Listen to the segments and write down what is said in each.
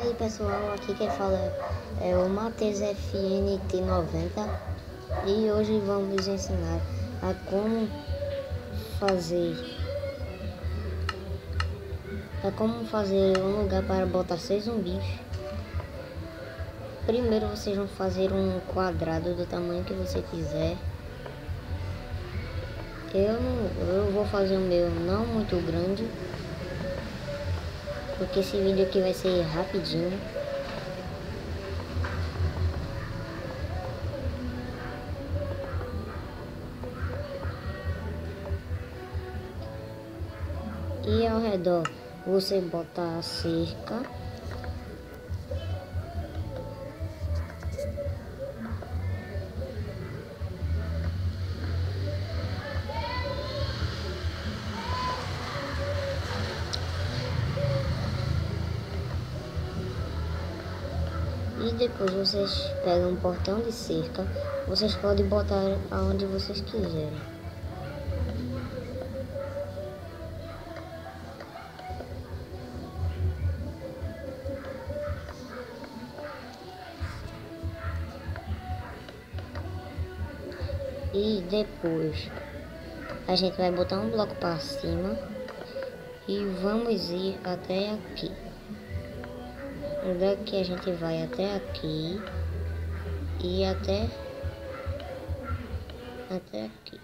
E aí pessoal, aqui quem fala é o Matheus FNT90 e hoje vamos ensinar a como fazer um lugar para botar 6 zumbis. Primeiro vocês vão fazer um quadrado do tamanho que você quiser. Eu vou fazer o meu não muito grande, porque esse vídeo aqui vai ser rapidinho. E ao redor você bota a cerca. E depois vocês pegam um portão de cerca. Vocês podem botar aonde vocês quiserem. E depois a gente vai botar um bloco para cima e vamos ir até aqui. Daqui a gente vai até aqui e até aqui.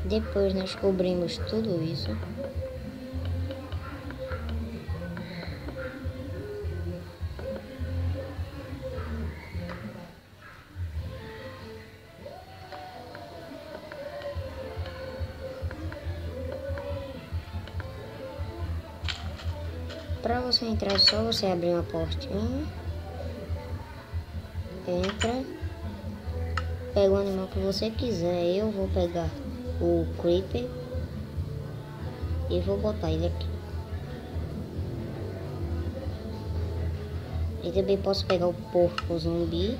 Depois nós cobrimos tudo isso. Para você entrar é só você abrir uma portinha, entra, pega o animal que você quiser. Eu vou pegar o Creeper e vou botar ele aqui. E também posso pegar o porco zumbi.